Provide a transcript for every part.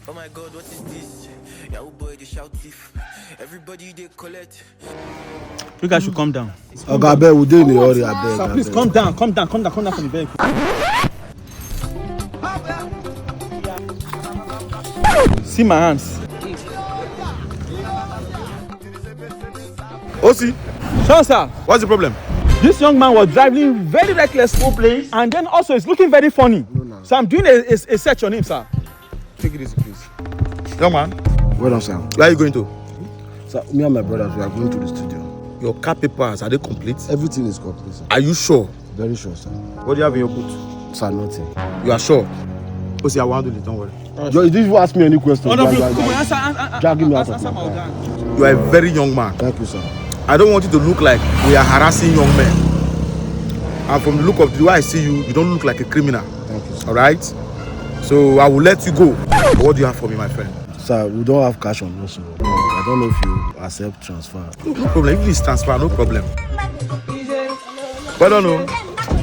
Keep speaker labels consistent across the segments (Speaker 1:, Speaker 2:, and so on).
Speaker 1: Oh my God, what is this? Yahoo boy, they shout thief. Everybody they collect.
Speaker 2: You guys should calm down.
Speaker 3: Ogabe, we dey in a hurry, abeg.
Speaker 2: Sir, please calm down from the vehicle. See my hands.
Speaker 4: Osi,
Speaker 2: Sir,
Speaker 4: what's the problem?
Speaker 2: this young man was driving very recklessly, and then also he's looking very funny.
Speaker 3: No.
Speaker 2: So I'm doing a search on him, sir.
Speaker 4: Take it easy, please. Young man,
Speaker 3: Well done, sir.
Speaker 4: where are you going to?
Speaker 3: Sir, me and my brothers, we are going to the studio.
Speaker 4: Your car papers, are they complete?
Speaker 3: Everything is complete, sir.
Speaker 4: Are you sure?
Speaker 3: Very sure, sir.
Speaker 4: What do you have in your boot?
Speaker 3: Sir, nothing.
Speaker 4: You are sure? Osi, I will handle it, don't worry.
Speaker 3: You didn't ask me any questions.
Speaker 2: Oh no, come on, answer.
Speaker 3: Dragging me out
Speaker 2: Answer
Speaker 3: of
Speaker 2: my
Speaker 3: my
Speaker 2: order.
Speaker 3: car.
Speaker 4: You are a very young man.
Speaker 3: Thank you, sir.
Speaker 4: I don't want you to look like we are harassing young men. And from the look of the way I see you, you don't look like a criminal.
Speaker 3: Thank you, sir.
Speaker 4: All right? So I will let you go. But what do you have for me, my friend?
Speaker 3: Sir, we don't have cash on us, so I don't know if you accept transfer.
Speaker 4: No problem. If it's transfer, no problem. Well done, no.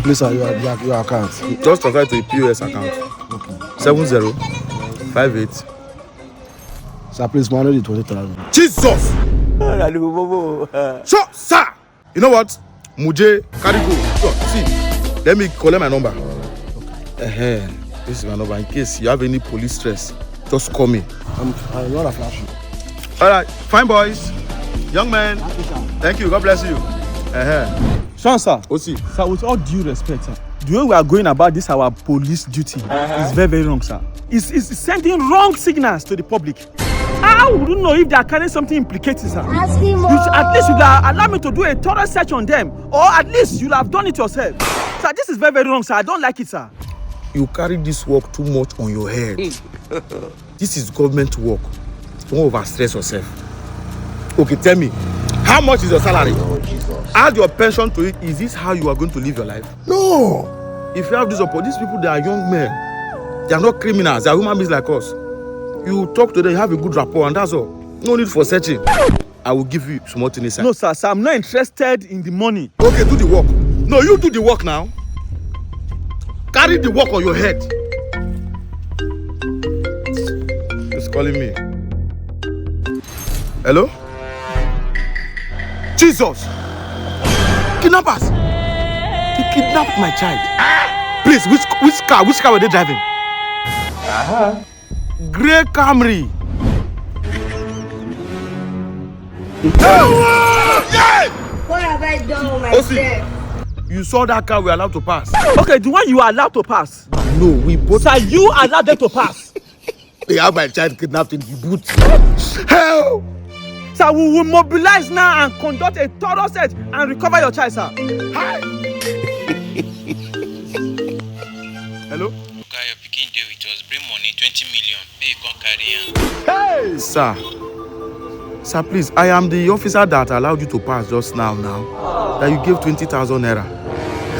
Speaker 3: Please, sir, your account.
Speaker 4: Just transfer to a POS account.
Speaker 3: Okay.
Speaker 4: 7058.
Speaker 3: Sir, please manage the 20,000.
Speaker 4: Jesus! So, sir! You know what? Muje, carry go. So, see, let me collect my number. Okay. This is my number. In case you have any police stress, just call me.
Speaker 3: I'm not a flash.
Speaker 4: All right, fine boys. Young man. Thank you. God bless you.
Speaker 2: Sean, sir.
Speaker 4: Osi.
Speaker 2: Sir, with all due respect, sir, the way we are going about this, our police duty, is very, very wrong, sir. It's sending wrong signals to the public. How would you know if they are carrying something implicating, sir? At least you allow me to do a thorough search on them, or at least you'll have done it yourself. Sir, this is very, very wrong, sir. I don't like it, sir.
Speaker 4: You carry this work too much on your head. This is government work. Don't overstress yourself. Okay, tell me, how much is your salary? Add your pension to it. Is this how you are going to live your life? No. If you have this support, these people, they are young men. They are not criminals. They are human beings like us. You talk to them, you have a good rapport, and that's all. No need for searching. I will give you some more things.
Speaker 2: No, sir, I'm not interested in the money.
Speaker 4: Okay, do the work. No, you do the work now. Carry the work on your head. He's calling me. Hello? Jesus! Kidnappers! They kidnapped my child. Please, which car were they driving? Grey Camry.
Speaker 5: What have I done with
Speaker 4: Osi,
Speaker 5: myself?
Speaker 4: you saw that car we are allowed to pass.
Speaker 2: Okay, the one you are allowed to pass.
Speaker 4: No, we both.
Speaker 2: Sir, you allowed them to pass.
Speaker 4: They have my child kidnapped in the boot. Help!
Speaker 2: Sir, we will mobilize now and conduct a thorough search and recover your child, sir.
Speaker 4: Hi. Hello?
Speaker 6: Oga, your pikin dey with us. Bring money, 20 million. Make you come carry am.
Speaker 4: Hey! Sir, please, I am the officer that allowed you to pass just now. That you gave 20,000 naira.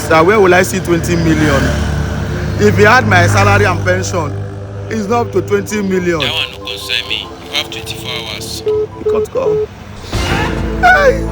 Speaker 4: Sir, where will I see 20 million? If you had my salary and pension, it's not up to 20 million.
Speaker 6: That one no concern me. You have 24 hours.
Speaker 4: You can't go. Hey!